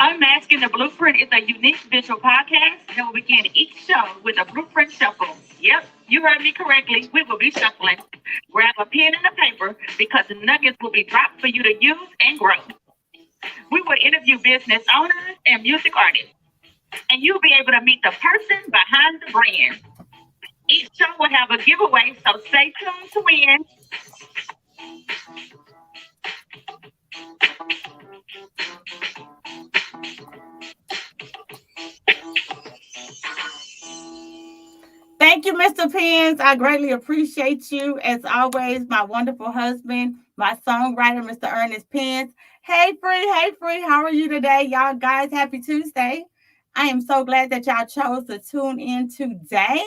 Unmasking the Blueprint is a unique visual podcast that will begin each show with a blueprint shuffle. Yep, you heard me correctly. We will be shuffling. Grab a pen and a paper because nuggets will be dropped for you to use and grow. We will interview business owners and music artists, and you'll be able to meet the person behind the brand. Each show will have a giveaway, so stay tuned to win. Thank you, Mr. Penns. I greatly appreciate you. As always, my wonderful husband, my songwriter, Mr. Ernest Penns. Hey, Free. Hey, Free. How are you today? Y'all guys, happy Tuesday. I am so glad that y'all chose to tune in today.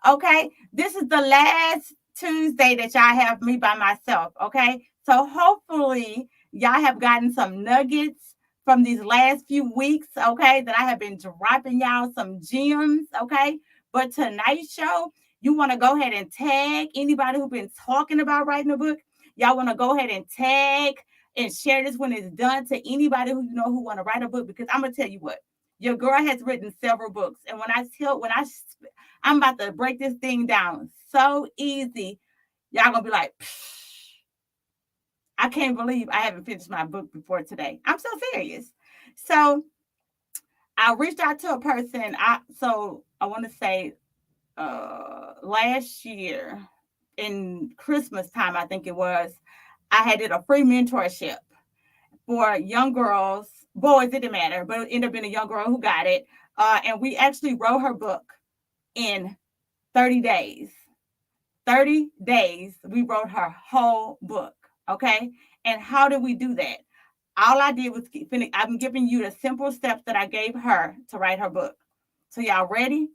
Okay. This is the last Tuesday that y'all have me by myself. Okay. So hopefully y'all have gotten some nuggets from these last few weeks. Okay. That I have been dropping y'all some gems. Okay. But tonight's show, you want to go ahead and tag anybody who's been talking about writing a book. Y'all want to go ahead and tag and share this when it's done to anybody who you know who want to write a book. Because I'm gonna tell you what, your girl has written several books, and I'm about to break this thing down so easy, y'all gonna be like, I can't believe I haven't finished my book before today. I'm so serious. So I reached out to a person. I want to say last year in Christmas time, I think it was, I had did a free mentorship for young girls, boys, it didn't matter, but it ended up being a young girl who got it. And we actually wrote her book in 30 days. 30 days, we wrote her whole book. Okay. And how did we do that? All I did was I'm giving you the simple steps that I gave her to write her book. So y'all ready?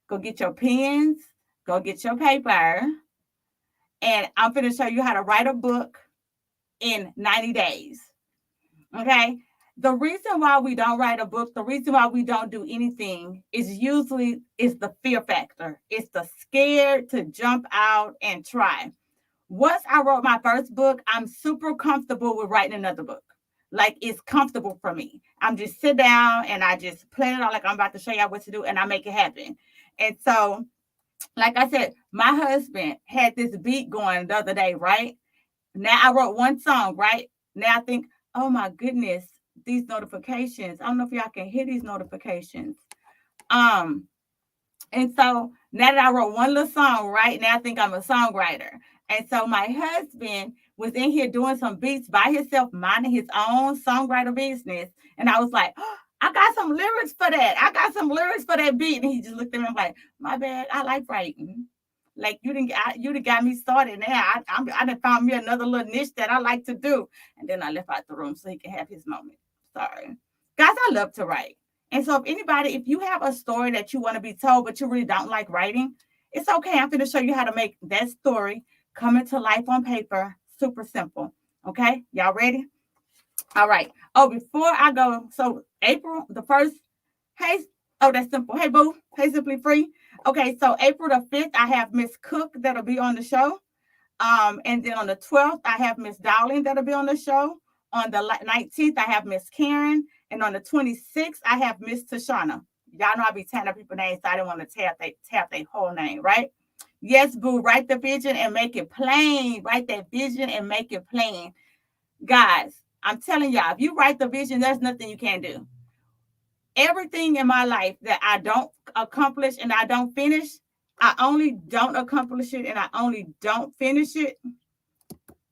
Go get your pens, go get your paper, and I'm going to show you how to write a book in 90 days. Okay? The reason why we don't write a book, the reason why we don't do anything is usually the fear factor. It's the scared to jump out and try. Once I wrote my first book, I'm super comfortable with writing another book. Like, it's comfortable for me. I'm just sit down and I just plan it out like I'm about to show y'all what to do, and I make it happen. And so, like I said, my husband had this beat going the other day, right? Now I wrote one song, right? Now I think, oh my goodness, these notifications. I don't know if y'all can hear these notifications. And so now that I wrote one little song, right? Now I think I'm a songwriter. And so my husband was in here doing some beats by himself, minding his own songwriter business. And I was like, oh, I got some lyrics for that. I got some lyrics for that beat. And he just looked at me and like, my bad, I like writing. Like, you done got me started now. I done found me another little niche that I like to do. And then I left out the room so he could have his moment. Sorry. Guys, I love to write. And so if you have a story that you want to be told, but you really don't like writing, it's okay. I'm going to show you how to make that story come into life on paper. Super simple. Okay? Y'all ready? All right. Oh, before I go, so April the 1st, hey, oh, that's simple. Hey, boo. Hey, Simply Free. Okay, so April the 5th, I have Miss Cook that'll be on the show. And then on the 12th, I have Miss Dowling that'll be on the show. On the 19th, I have Miss Karen. And on the 26th, I have Miss Tashana. Y'all know I be tearing up people's names, so I didn't want to tap their whole name, right? Yes, boo, write the vision and make it plain. Write that vision and make it plain. Guys, I'm telling y'all, if you write the vision, there's nothing you can't do. Everything in my life that I don't accomplish and I don't finish, I only don't accomplish it and I only don't finish it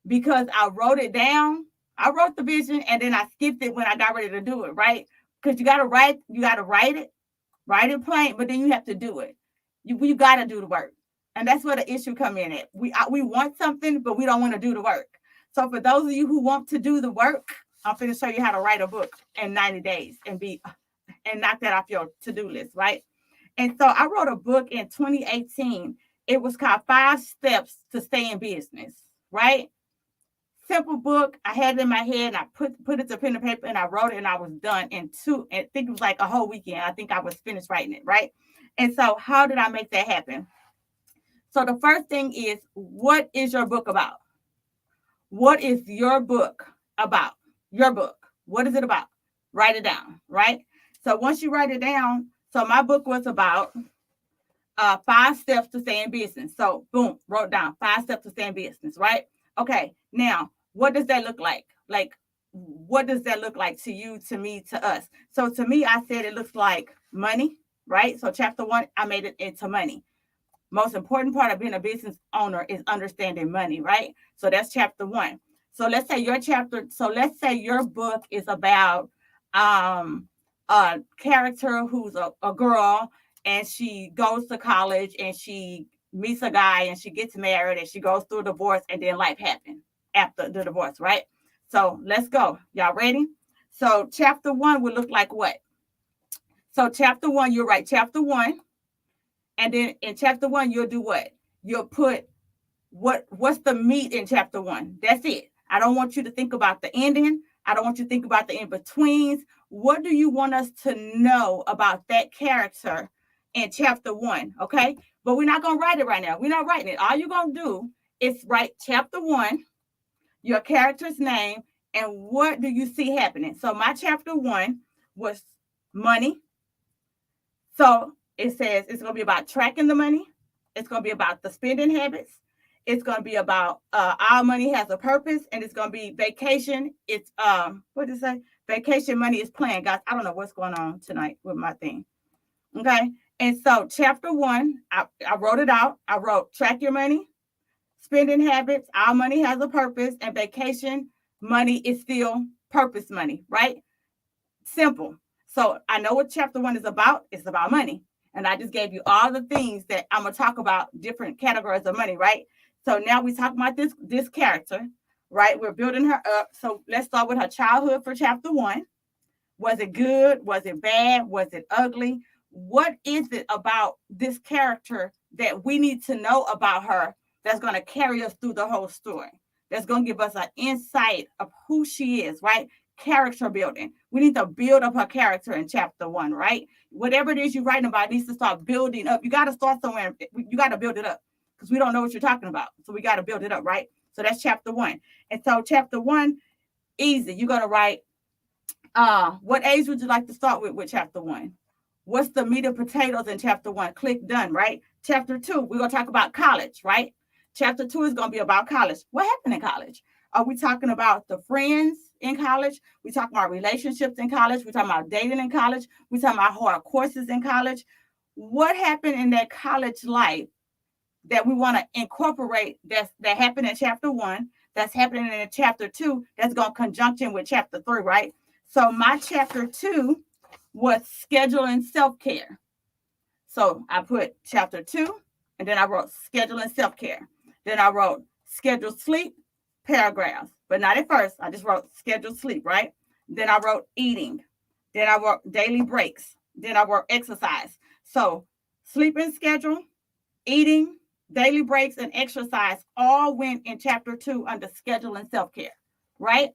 because I wrote it down. I wrote the vision and then I skipped it when I got ready to do it, right? Because you got to write it plain, but then you have to do it. You got to do the work. And that's where the issue come in at. We want something, but we don't want to do the work. So for those of you who want to do the work, I'm going to show you how to write a book in 90 days and knock that off your to-do list, right? And so I wrote a book in 2018. It was called 5 Steps to Stay in Business, right? Simple book. I had it in my head and I put it to pen and paper and I wrote it and I was done in I think it was like a whole weekend. I think I was finished writing it, right? And so how did I make that happen? So the first thing is, what is your book about? What is your book about? Your book. What is it about? Write it down, right? So once you write it down, so my book was about 5 steps to stay in business. So boom, wrote down 5 steps to stay in business, right? Okay, now what does that look like? Like, what does that look like to you, to me, to us? So to me, I said it looks like money, right? So chapter 1, I made it into money. Most important part of being a business owner is understanding money, right? So that's chapter 1. So let's say your book is about a character who's a girl, and she goes to college and she meets a guy and she gets married and she goes through a divorce, and then life happens after the divorce, right? So let's go. Y'all ready? So chapter 1 would look like what? So chapter 1, you'll write chapter 1. And then in chapter 1, you'll do what? You'll put what's the meat in chapter 1. That's it. I don't want you to think about the ending. I don't want you to think about the in-betweens. What do you want us to know about that character in chapter 1? Okay. But we're not going to write it right now. We're not writing it. All you're going to do is write chapter 1, your character's name, and what do you see happening? So my chapter 1 was money. So it says it's going to be about tracking the money. It's going to be about the spending habits. It's going to be about our money has a purpose, and it's going to be vacation. It's what did it say? Vacation money is planned, guys. I don't know what's going on tonight with my thing. Okay, and so chapter 1, I wrote it out. I wrote track your money, spending habits. Our money has a purpose, and vacation money is still purpose money, right? Simple. So I know what chapter 1 is about. It's about money. And I just gave you all the things that I'm going to talk about, different categories of money, right? So now we talk about this character, right? We're building her up. So let's start with her childhood for chapter 1. Was it good? Was it bad? Was it ugly? What is it about this character that we need to know about her that's going to carry us through the whole story? That's going to give us an insight of who she is, right? Character building. We need to build up her character in chapter 1, right? Whatever it is you're writing about needs to start building up. You got to start somewhere. You got to build it up because we don't know what you're talking about. So we got to build it up, right? So that's chapter 1. And so chapter 1, easy. You're going to write, what age would you like to start with chapter 1? What's the meat and potatoes in chapter 1? Click done, right? Chapter 2, we're going to talk about college, right? Chapter 2 is going to be about college. What happened in college? Are we talking about the friends in college? We talking about relationships in college? We talking about dating in college? We talking about hard courses in college? What happened in that college life that we want to incorporate that happened in chapter 1, that's happening in chapter 2, that's going to conjunction with chapter 3, right? So my chapter 2 was scheduling self-care. So I put chapter 2, and then I wrote scheduling self-care. Then I wrote scheduled sleep, paragraphs, but not at first. I just wrote scheduled sleep, right? Then I wrote eating. Then I wrote daily breaks. Then I wrote exercise. So sleeping schedule, eating, daily breaks, and exercise all went in chapter 2 under scheduling self-care, right?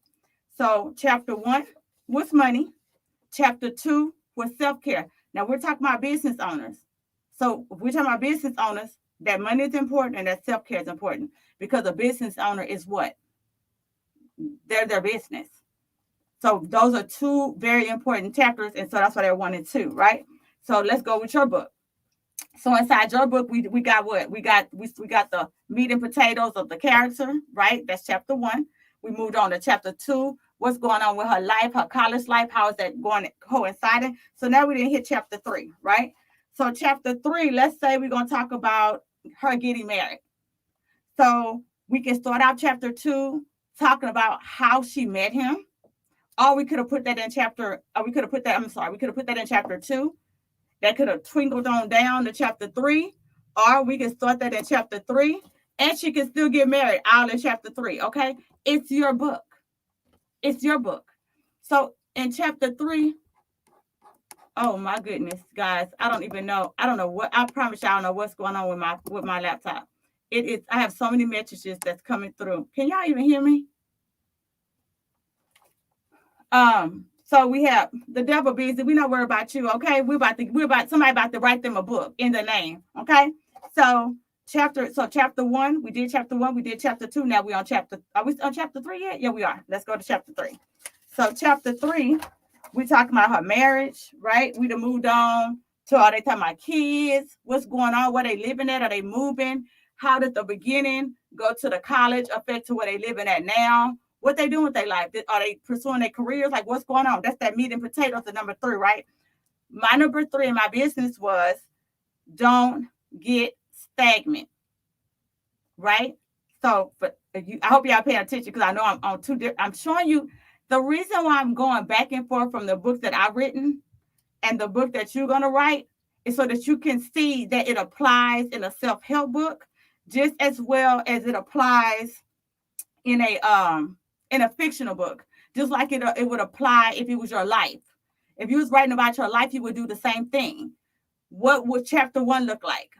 So chapter 1 was money. Chapter 2 was self-care. Now we're talking about business owners. So if we're talking about business owners, that money is important and that self-care is important because a business owner is what? They're their business. So those are 2 very important chapters. And so that's why they're 1 and 2, right? So let's go with your book. So inside your book, we got what? We got the meat and potatoes of the character, right? That's chapter 1. We moved on to chapter 2. What's going on with her life, her college life? How is that going coinciding? So now we didn't hit chapter 3, right? So chapter 3, let's say we're going to talk about her getting married. So we can start out chapter 2 talking about how she met him. Or we could have put that in chapter, we could have put that in chapter 2. That could have twinkled on down to chapter 3. Or we can start that in chapter 3. And she can still get married all in chapter 3, okay? It's your book. It's your book. So in chapter 3, oh my goodness, guys, I don't know what, I promise you I don't know what's going on with my laptop. It is, I have so many messages that's coming through. Can y'all even hear me? So we have the devil busy. We not worried about you, okay? We're about somebody about to write them a book in the name, okay? So chapter 1, we did chapter 1, we did chapter 2. Now we're on are we on chapter 3 yet? Yeah, we are. Let's go to chapter 3. So chapter 3, We talking about her marriage, right? We done moved on to are they talking about kids? What's going on? Where they living at? Are they moving? How did the beginning go to the college affect to where they living at now? What they doing with their life? Are they pursuing their careers? Like what's going on? That's that meat and potatoes at number 3, right? My number 3 in my business was don't get stagnant, right? So, but I hope y'all paying attention because I know I'm on 2 different. I'm showing you the reason why I'm going back and forth from the book that I've written and the book that you're going to write is so that you can see that it applies in a self-help book just as well as it applies in a fictional book, just like it would apply if it was your life. If you was writing about your life, you would do the same thing. What would chapter 1 look like?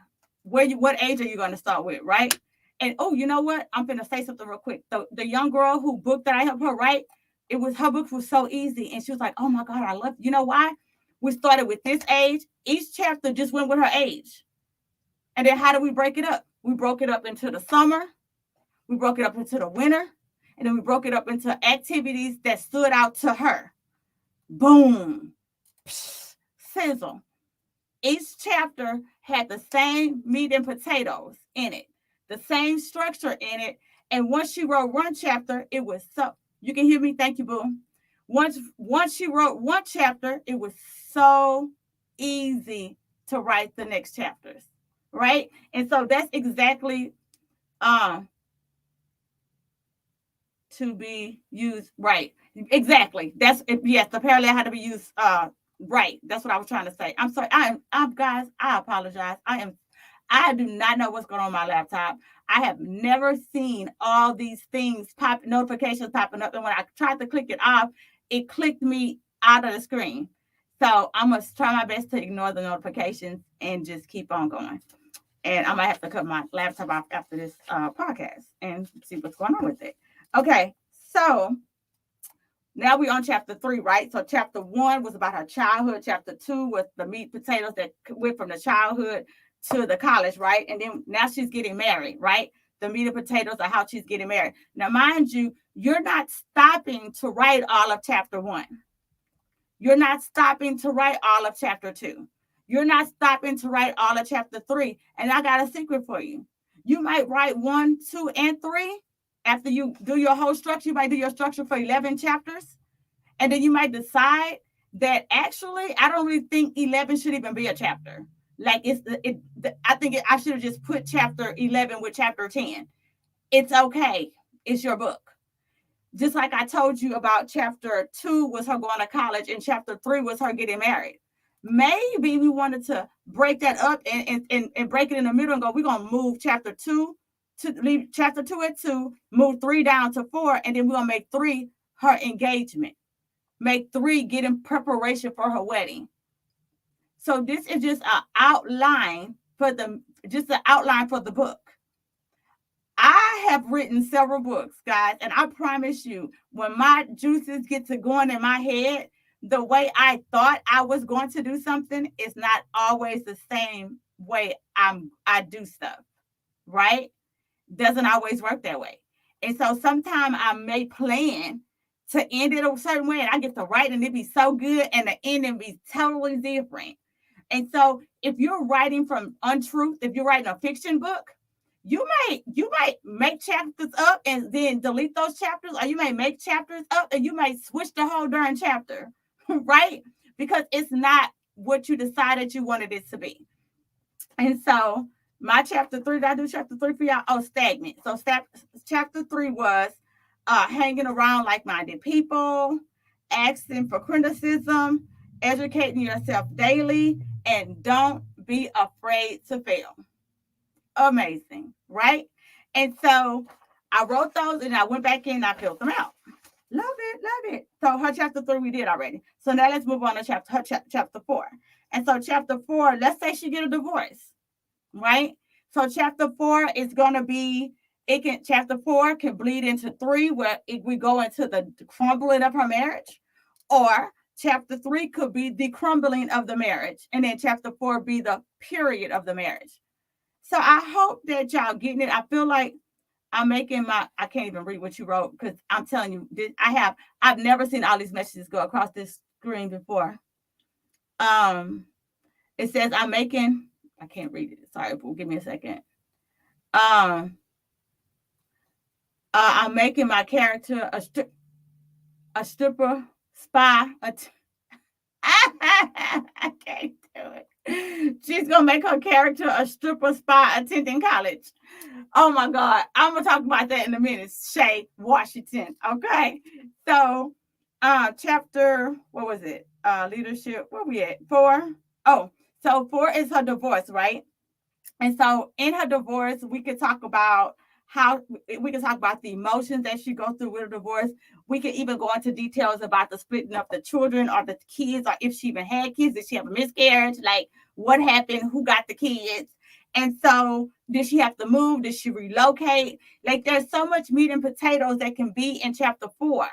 What age are you going to start with, right? And oh, you know what? I'm going to say something real quick. The young girl who book that I helped her write, her book was so easy, and she was like, "Oh my God, I love." You know why? We started with this age. Each chapter just went with her age, and then how do we break it up? We broke it up into the summer, we broke it up into the winter, and then we broke it up into activities that stood out to her. Boom, psh, sizzle. Each chapter had the same meat and potatoes in it, the same structure in it. And once she wrote one chapter, it was so, you can hear me? Thank you, boo. Once she wrote one chapter, it was so easy to write the next chapters, right? And so that's exactly to be used right. Exactly. That's yes, the parallel had to be used right. That's what I was trying to say. I'm sorry. I'm guys, I apologize. I do not know what's going on my laptop. I have never seen all these things notifications popping up. And when I tried to click it off, it clicked me out of the screen. So I'm going to try my best to ignore the notifications and just keep on going. And I might have to cut my laptop off after this podcast and see what's going on with it. Okay, so now we're on chapter 3, right? So chapter 1 was about her childhood. Chapter 2 was the meat potatoes that went from the childhood to the college, right? And then now she's getting married, right? The meat and potatoes are how she's getting married. Now, mind you, you're not stopping to write all of chapter 1. You're not stopping to write all of chapter 2. You're not stopping to write all of chapter 3. And I got a secret for you. You might write 1, 2, and 3. After you do your whole structure, you might do your structure for 11 chapters. And then you might decide that actually, I don't really think 11 should even be a chapter. Like I think I should have just put chapter 11 with chapter 10. It's okay. It's your book. Just like I told you about chapter 2 was her going to college and chapter 3 was her getting married. Maybe we wanted to break that up and break it in the middle and go, we're going to move chapter 2 to leave chapter 2 at 2, move 3 down to 4, and then we're going to make 3 her engagement. Make 3 get in preparation for her wedding. So this is just an outline for the book. I have written several books, guys, and I promise you, when my juices get to going in my head, the way I thought I was going to do something is not always the same way I do stuff, right? Doesn't always work that way. And so sometimes I may plan to end it a certain way, and I get to write and it be so good, and the ending be totally different. And so if you're writing from untruth, if you're writing a fiction book, you might make chapters up and then delete those chapters, or you may make chapters up and you might switch the whole darn chapter, right? Because it's not what you decided you wanted it to be. And so my chapter 3, did I do chapter 3 for y'all? Oh, stagnant. So chapter 3 was hanging around like-minded people, asking for criticism, educating yourself daily, and don't be afraid to fail. Amazing, right? And so I wrote those and I went back in and I filled them out. Love it. So her chapter 3 we did already. So now let's move on to chapter 4. And so chapter 4, let's say she get a divorce, right? So chapter 4 is going to be, chapter 4 can bleed into 3 where we go into the crumbling of her marriage, or chapter 3 could be the crumbling of the marriage, and then chapter 4 be the period of the marriage. So I hope that y'all getting it. I feel like I'm making I can't even read what you wrote because I'm telling you, I've never seen all these messages go across this screen before. It says I'm making. I can't read it. Sorry, give me a second. I'm making my character a stripper spy. I can't do it. She's gonna make her character a stripper spy attending college. Oh my God. I'm gonna talk about that in a minute. Shay Washington. Okay. So chapter, what was it? Leadership. Where we at? 4. Oh, so 4 is her divorce, right? And so in her divorce, we could talk about the emotions that she goes through with a divorce. We could even go into details about the splitting of the children or the kids, or if she even had kids, did she have a miscarriage? Like what happened? Who got the kids? And so did she have to move? Did she relocate? Like there's so much meat and potatoes that can be in chapter 4.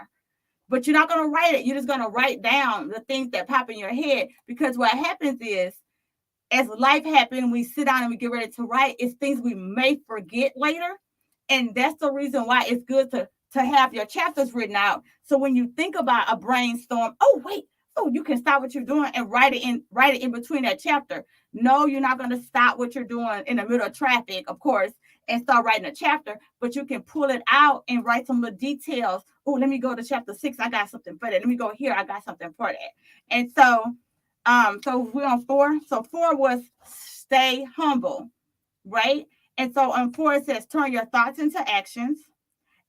But you're not going to write it. You're just going to write down the things that pop in your head, because what happens is, as life happens, we sit down and we get ready to write, it's things we may forget later. And that's the reason why it's good to have your chapters written out. So when you think about a brainstorm, you can stop what you're doing and write it in between that chapter. No, you're not going to stop what you're doing in the middle of traffic, of course, and start writing a chapter, but you can pull it out and write some little details. Oh, let me go to chapter 6. I got something for that. Let me go here. I got something for that. And so we're on 4. So 4 was stay humble, right? And so on 4 it says turn your thoughts into actions,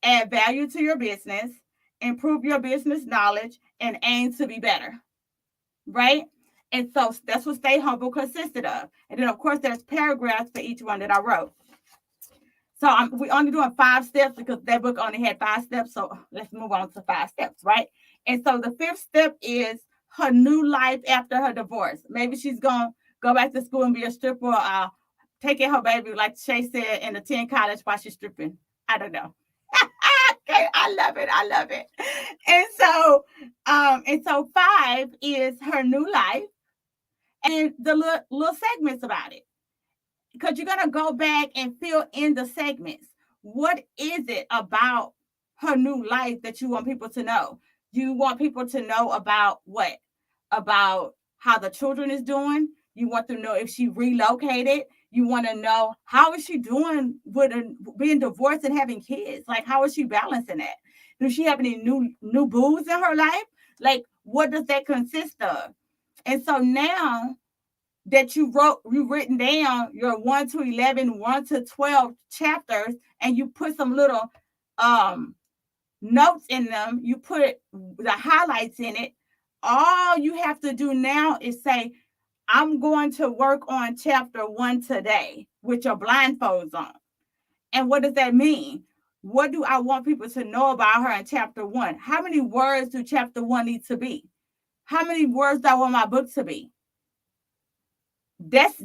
add value to your business, improve your business knowledge, and aim to be better, right? And so that's what stay humble consisted of. And then of course there's paragraphs for each one that I wrote. So we're only doing 5 steps because that book only had 5 steps. So let's move on to 5 steps, right? And so the 5th step is her new life after her divorce. Maybe she's going to go back to school and be a stripper, taking her baby, like Shay said, and attend college while she's stripping. I don't know. Okay, I love it. And so 5 is her new life and the little segments about it. Because you're going to go back and fill in the segments. What is it about her new life that you want people to know? You want people to know about what? About how the children is doing. You want to know if she relocated. You want to know how is she doing with being divorced and having kids? Like, how is she balancing that? Does she have any new booze in her life? Like, what does that consist of? And so now that you've written down your 1 to 11, 1 to 12 chapters, and you put some little notes in them, you put the highlights in it. All you have to do now is say, I'm going to work on chapter 1 today with your blindfolds on. And what does that mean? What do I want people to know about her in chapter 1? How many words do chapter 1 need to be? How many words do I want my book to be? That's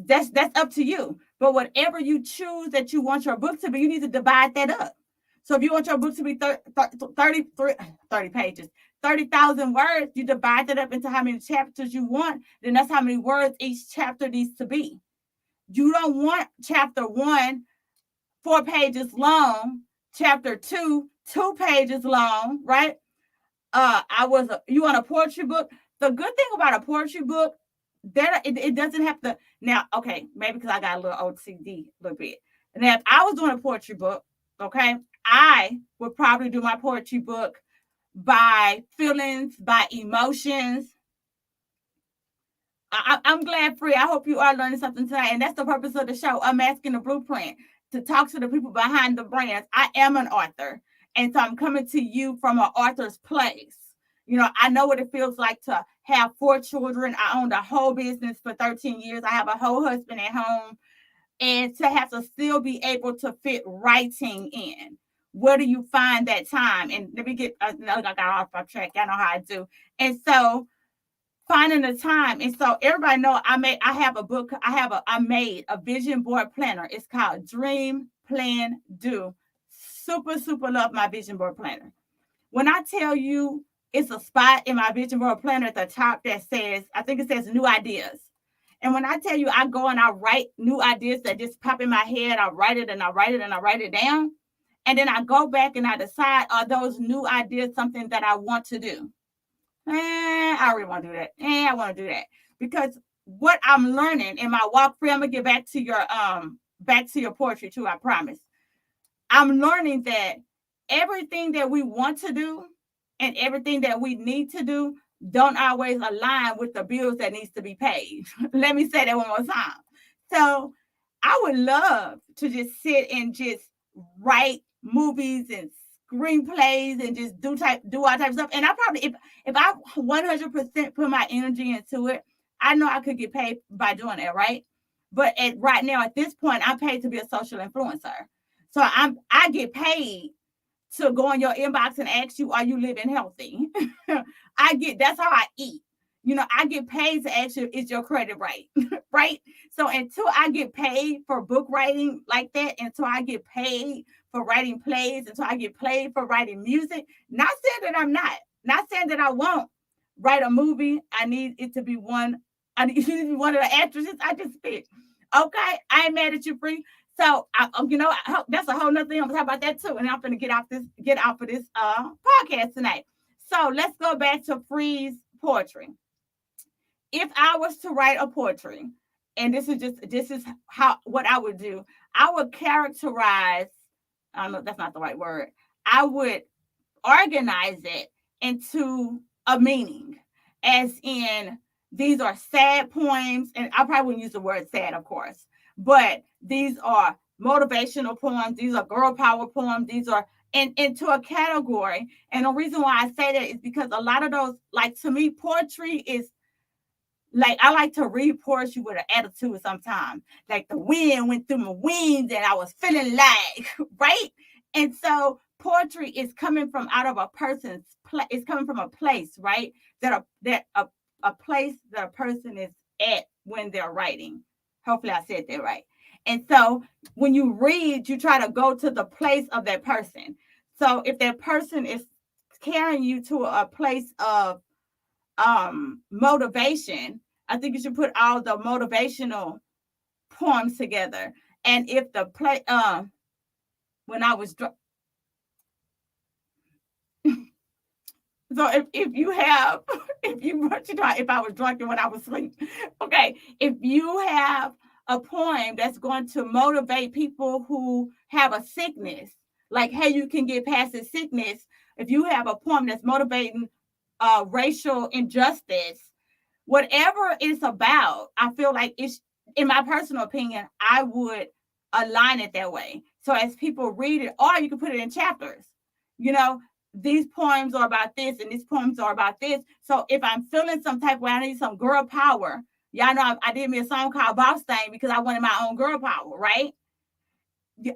up to you. But whatever you choose that you want your book to be, you need to divide that up. So if you want your book to be 30 pages, 30,000 words, you divide that up into how many chapters you want, then that's how many words each chapter needs to be. You don't want chapter 1, 4 pages long, chapter 2, 2 pages long, right? You want a poetry book? The good thing about a poetry book, it doesn't have to. Now, okay, maybe because I got a little OCD a little bit. Now, if I was doing a poetry book, okay, I would probably do my poetry book by feelings, by emotions. I'm glad free. I hope you are learning something tonight. And that's the purpose of the show, Unmasking the Blueprint, to talk to the people behind the brands. I am an author. And so I'm coming to you from an author's place. You know, I know what it feels like to have 4 children. I owned a whole business for 13 years. I have a whole husband at home. And to have to still be able to fit writing in. Where do you find that time? And let me get, I got off my track. Y'all know how I do. And so finding the time. And so everybody know I made a vision board planner. It's called Dream, Plan, Do. Super, super love my vision board planner. When I tell you it's a spot in my vision board planner at the top that says, I think it says new ideas. And when I tell you I go and I write new ideas that just pop in my head, I write it and I write it and I write it down. And then I go back and I decide, are those new ideas something that I want to do? I already want to do that. I want to do that because what I'm learning in my walk free, I'm gonna get back to your poetry too, I promise. I'm learning that everything that we want to do and everything that we need to do don't always align with the bills that needs to be paid. Let me say that one more time. So I would love to just sit and just write movies and screenplays and just do all types of stuff. And I probably if I 100% put my energy into it, I know I could get paid by doing it, right? But right now at this point, I'm paid to be a social influencer. So I get paid to go in your inbox and ask you, are you living healthy? That's how I eat. I get paid to ask you, is your credit right? Right? So until I get paid for book writing like that, until I get paid for writing plays, until I get paid for writing music, not saying that I'm not saying that I won't write a movie. I need it to be one. I need you to be one of the actresses I just picked. Okay, I ain't mad at you, Free. So that's a whole nother thing. I'm gonna talk about that too. And I'm gonna get off of this podcast tonight. So let's go back to Free's poetry. If I was to write a poetry, and this is how what I would do, I would characterize, I don't know, that's not the right word. I would organize it into a meaning, as in these are sad poems, and I probably wouldn't use the word sad, of course, but these are motivational poems, these are girl power poems, these are into a category. And the reason why I say that is because a lot of those, like, to me, poetry is like, I like to read poetry with an attitude sometimes. Like the wind went through my wings and I was feeling like, right? And so poetry is coming from out of a person's place. It's coming from a place, right? That a place that a person is at when they're writing. Hopefully I said that right. And so when you read, you try to go to the place of that person. So if that person is carrying you to a place of motivation, I think you should put all the motivational poems together. And if the play when I was so if you have if I was drunk and when I was asleep, okay, if you have a poem that's going to motivate people who have a sickness, like, hey, you can get past the sickness. If you have a poem that's motivating racial injustice, whatever it's about, I feel like it's, in my personal opinion, I would align it that way. So as people read it, or you can put it in chapters, these poems are about this and these poems are about this. So if I'm feeling some type of way, I need some girl power. Y'all know I did me a song called Boss Thing because I wanted my own girl power, right?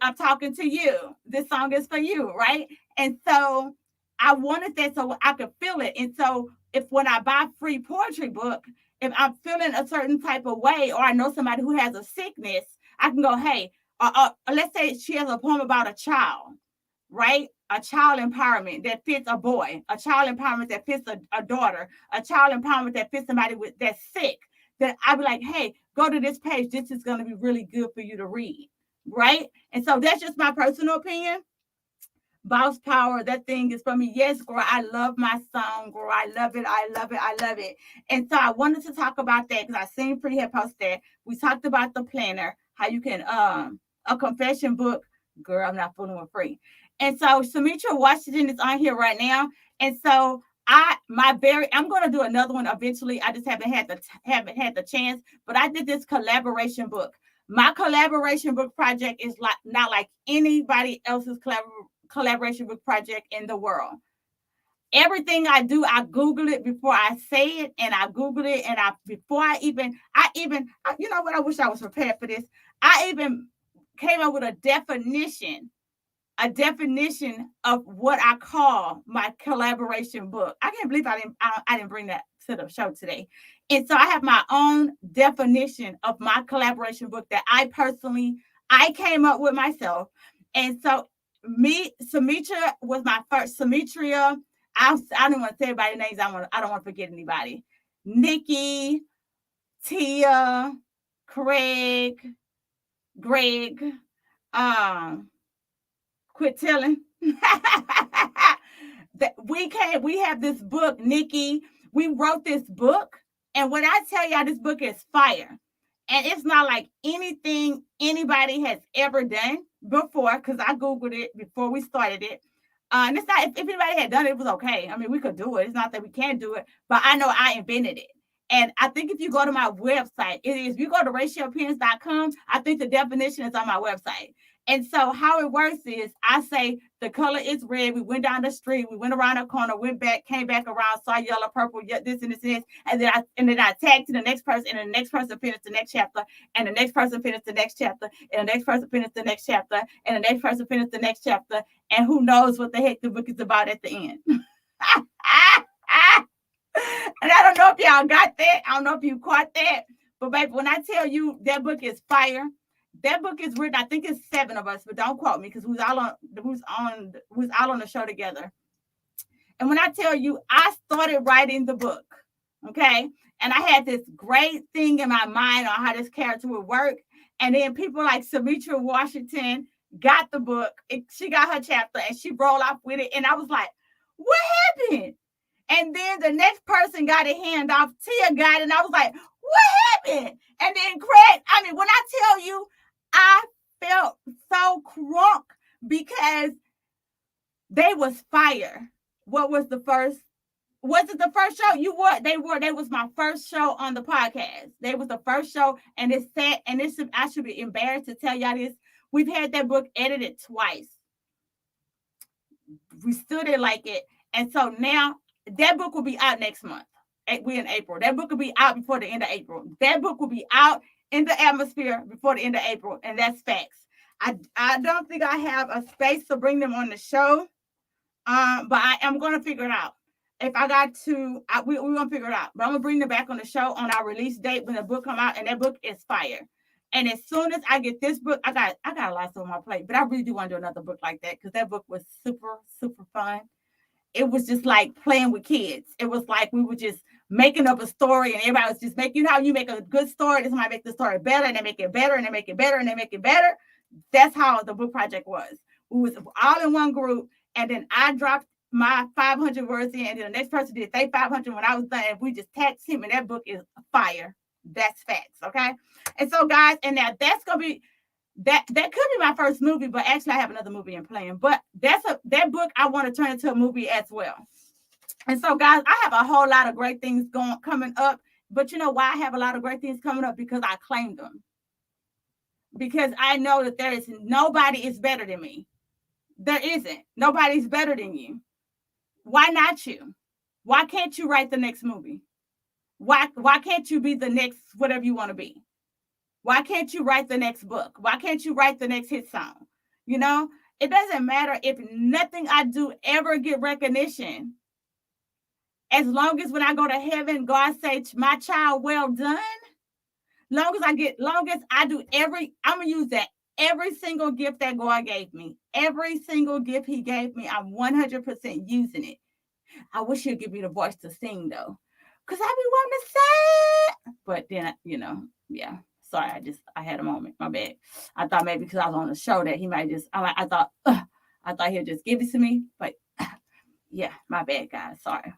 I'm talking to you. This song is for you, right? And so I wanted that so I could feel it. And so when I buy free poetry book, if I'm feeling a certain type of way, or I know somebody who has a sickness, I can go, hey, let's say she has a poem about a child, right? A child empowerment that fits a boy, a child empowerment that fits a daughter, a child empowerment that fits somebody that's sick. Then I'd be like, hey, go to this page. This is going to be really good for you to read, right? And so that's just my personal opinion. Boss Power, that thing is for me. Yes, girl, I love my song, girl. I love it. I love it. I love it. And so I wanted to talk about that because I seen Free had posted. We talked about the planner, how you can a confession book. Girl, I'm not fooling with Free. And so Sumitra Washington is on here right now. And so I'm gonna do another one eventually. I just haven't had the chance, but I did this collaboration book. My collaboration book project is not like anybody else's collaboration book project in the world. Everything I do, I Google it before I say it, and I Google it, and you know what? I wish I was prepared for this. I even came up with a definition of what I call my collaboration book. I can't believe I didn't bring that to the show today. And so I have my own definition of my collaboration book that I came up with myself. And so Sumitra was my first. Sumitria, I don't want to say everybody's names. I don't want to forget anybody. Nikki, Tia, Craig, Greg, quit telling. We have this book, Nikki. We wrote this book, and when I tell y'all this book is fire, and it's not like anything anybody has ever done before, because I Googled it before we started it. And it's not, if anybody had done it, it was okay. I mean, we could do it. It's not that we can't do it, but I know I invented it. And I think if you go to my website, it is, if you go to raychellpenns.com, I think the definition is on my website. And so how it works is I say the color is red. We went down the street, we went around a corner, went back, came back around, saw yellow, purple, this and this, and then I tagged to the next person, and the next person finished the next chapter, and the next person finished the next chapter, and the next person finished the next chapter, and the next person finished the next chapter, and who knows what the heck the book is about at the end. And I don't know if y'all got that. I don't know if you caught that. But baby, when I tell you that book is fire, that book is written, I think it's 7 of us, but don't quote me, because who's all on the show together. And when I tell you, I started writing the book, okay? And I had this great thing in my mind on how this character would work. And then people like Sumitra Washington got the book. She got her chapter and she rolled off with it. And I was like, what happened? And then the next person got a hand off. Tia got it. And I was like, what happened? And then Craig, I mean, when I tell you, I felt so crunk because they was fire. What was the first? Was it the first show? They was my first show on the podcast. They was the first show. And it's sad. And I should be embarrassed to tell y'all this. We've had that book edited twice. We still didn't like it. And so now that book will be out next month. We're in April. That book will be out before the end of April. That book will be out in the atmosphere before the end of April. And that's facts. I don't think I have a space to bring them on the show. But I am going to figure it out. If I got to, we're going to figure it out. But I'm going to bring them back on the show on our release date when the book come out. And that book is fire. And as soon as I get this book, I got a lot on my plate. But I really do want to do another book like that, because that book was super, super fun. It was just like playing with kids. It was like we were just making up a story, and everybody was just making, you know how you make a good story, and somebody make the story better, and they make it better, and they make it better, and they make it better. That's how the book project was. We was all in one group, and then I dropped my 500 words in, and then the next person did their 500 when I was done, and we just tagged him, and that book is fire. That's facts, okay? And so, guys, and now that's going to be, that could be my first movie, but actually I have another movie in plan. But that book I want to turn into a movie as well. And so, guys, I have a whole lot of great things coming up. But you know why I have a lot of great things coming up? Because I claimed them. Because I know that nobody is better than me. There isn't. Nobody's better than you. Why not you? Why can't you write the next movie? Why can't you be the next whatever you want to be? Why can't you write the next book? Why can't you write the next hit song? You know, it doesn't matter if nothing I do ever get recognition. As long as when I go to heaven, God say, my child, well done. Long as I do I'm going to use that. Every single gift that God gave me, every single gift he gave me, I'm 100% using it. I wish he'd give me the voice to sing, though, because I be wanting to say. But then, yeah. Sorry, I had a moment. My bad. I thought maybe because I was on the show that he might just, I thought he'd just give it to me. But yeah, my bad, guys. Sorry.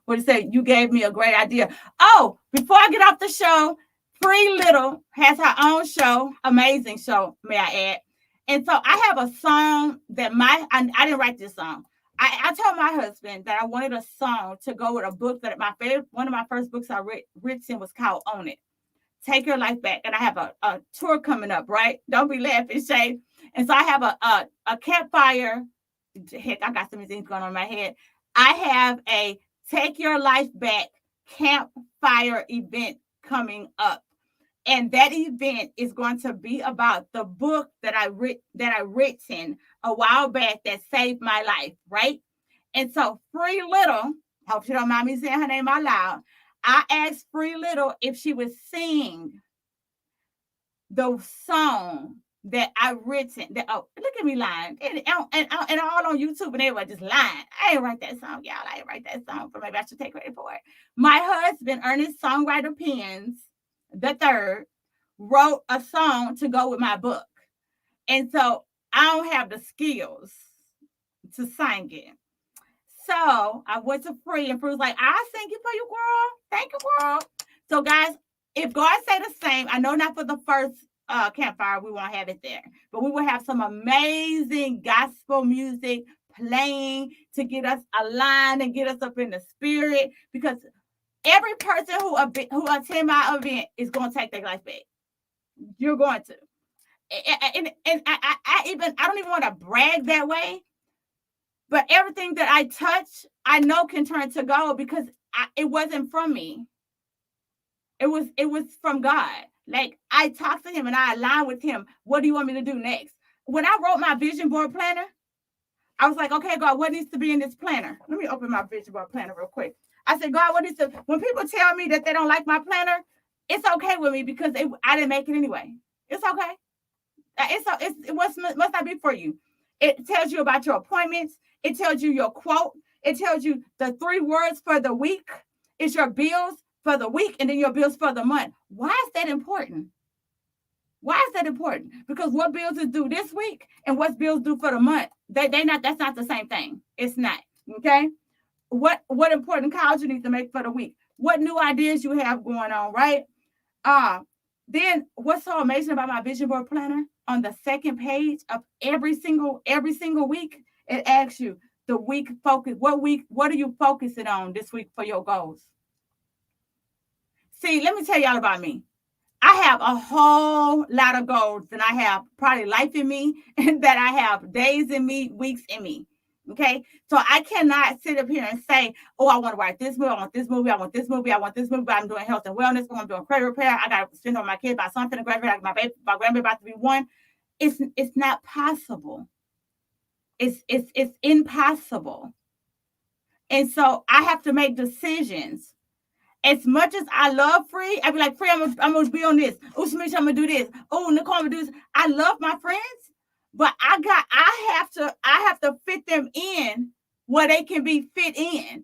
What he said, you gave me a great idea. Oh, before I get off the show, Free Little has her own show, amazing show, may I add. And so I have a song that I didn't write this song. I told my husband that I wanted a song to go with a book that one of my first books I written was called Own It. Take Your Life Back. And I have a tour coming up, right? Don't be laughing, Shay. And so I have a campfire. Heck, I got some things going on in my head. I have a Take Your Life Back campfire event coming up. And that event is going to be about the book that I written a while back that saved my life, right? And so Free Little, I hope you don't mind me saying her name out loud. I asked Free Little if she would sing the song that I written. Look at me lying. And all on YouTube, and everybody just lying. I ain't write that song, y'all. I ain't write that song, but maybe I should take credit for it. My husband, Ernest Songwriter Penns III, wrote a song to go with my book. And so I don't have the skills to sing it. so I went to Free, and Free was like, "I'll sing it for you, girl. Thank you, girl." So, guys, if God say the same, I know not for the first campfire, we won't have it there, but we will have some amazing gospel music playing to get us aligned and get us up in the spirit, because every person who attend my event is going to take their life back. You're going to. And I don't even want to brag that way, but everything that I touch, I know can turn to gold, because it wasn't from me. It was from God. Like, I talked to him and I aligned with him. What do you want me to do next? When I wrote my vision board planner, I was like, okay, God, what needs to be in this planner? Let me open my vision board planner real quick. I said, God, what needs to, when people tell me that they don't like my planner, it's okay with me, because I didn't make it anyway. It's okay. It must not be for you. It tells you about your appointments. It tells you your quote. It tells you the 3 words for the week. It's your bills for the week, and then your bills for the month. Why is that important? Why is that important? Because what bills is due this week and what's bills due for the month, that's not the same thing. It's not. Okay. What important calls you need to make for the week? What new ideas you have going on, right? Then what's so amazing about my vision board planner, on the second page of every single week, it asks you the week focus. What are you focusing on this week for your goals? See, let me tell y'all about me. I have a whole lot of goals, and I have probably life in me, and that I have days in me, weeks in me. Okay. So I cannot sit up here and say, oh, I want to write this movie. I want this movie. I want this movie. I want this movie. But I'm doing health and wellness. I'm doing credit repair. I got to spend on my kid by something to graduate. My grandbaby about to be 1. It's not possible. It's impossible. And so I have to make decisions. As much as I love Free, I'd be like, Free, I'm gonna be on this. Oh, Samisha, I'm gonna do this. Oh, Nicole, I'm gonna do this. I love my friends, but I have to fit them in where they can be fit in.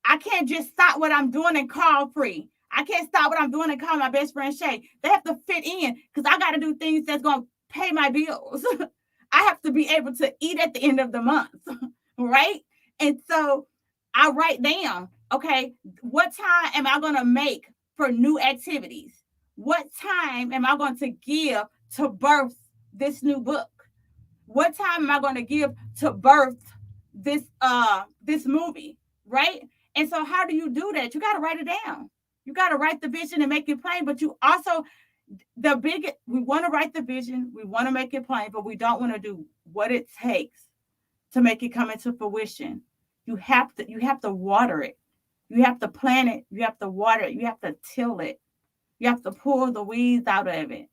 I can't just stop what I'm doing and call Free. I can't stop what I'm doing and call my best friend Shay. They have to fit in, because I got to do things that's gonna pay my bills. I have to be able to eat at the end of the month, right? And so I write down, okay, what time am I going to make for new activities? What time am I going to give to birth this new book? What time am I going to give to birth this movie, right? And so how do you do that? You got to write it down. You got to write the vision and make it plain, but you also, we want to write the vision, we want to make it plain, but we don't want to do what it takes to make it come into fruition. You have to water it. You have to plant it. You have to water it. You have to till it. You have to pull the weeds out of it.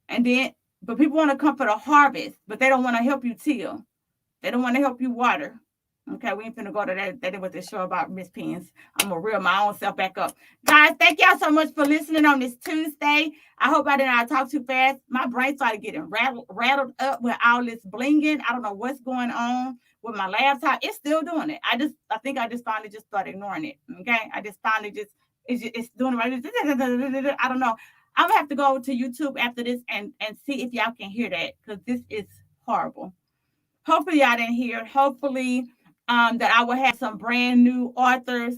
And then, but people want to come for the harvest, but they don't want to help you till. They don't want to help you water. Okay, we ain't finna go to that was the show about Miss Penns. I'm gonna reel my own self back up. Guys, thank y'all so much for listening on this Tuesday. I hope I did not talk too fast. My brain started getting rattled up with all this blinging. I don't know what's going on with my laptop. It's still doing it. I think I just finally just started ignoring it. Okay, I just finally it's doing it right. I don't know. I'm gonna have to go to YouTube after this and see if y'all can hear that, because this is horrible. Hopefully y'all didn't hear it. Hopefully that I will have some brand new authors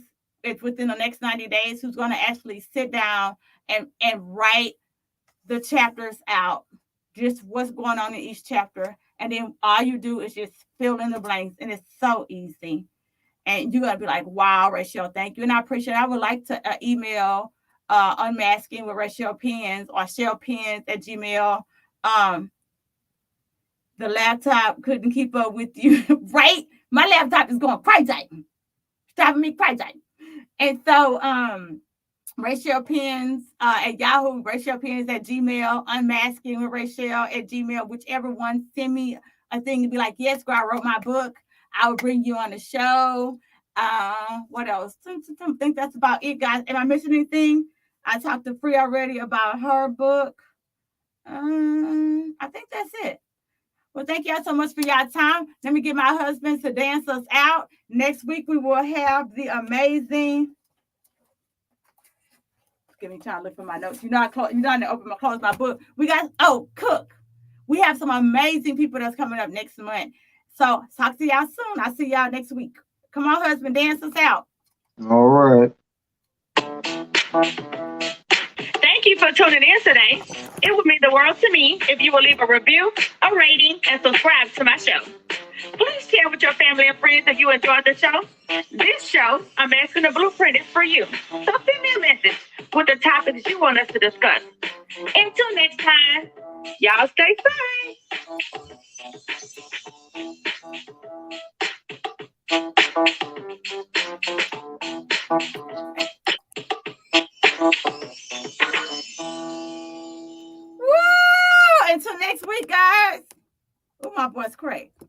within the next 90 days who's going to actually sit down and write the chapters out, just what's going on in each chapter. And then all you do is just fill in the blanks, and it's so easy. And you're going to be like, wow, Raychell, thank you. And I appreciate it. I would like to email unmasking with Raychell Penns or shellpens@gmail. The laptop couldn't keep up with you, right? My laptop is going crazy. It's driving me crazy. And so Raychell Penns at Yahoo, Raychell Penns at Gmail, unmasking with Raychell at Gmail, whichever one, send me a thing and be like, yes, girl, I wrote my book. I will bring you on the show. What else? I think that's about it, guys. Am I missing anything? I talked to Free already about her book. I think that's it. Well, thank y'all so much for y'all time. Let me get my husband to dance us out. Next week, we will have the amazing. Give me time to look for my notes. You know, I close my book. We got, Cook. We have some amazing people that's coming up next month. So talk to y'all soon. I'll see y'all next week. Come on, husband, dance us out. All right. Thank you for tuning in today. It would mean the world to me if you will leave a review, a rating, and subscribe to my show. Please share with your family and friends if you enjoyed the show. This show, I'm asking the blueprint, is for you. So send me a message with the topics you want us to discuss. Until next time, y'all stay Woo! Until next week, guys. Oh, my voice cracked.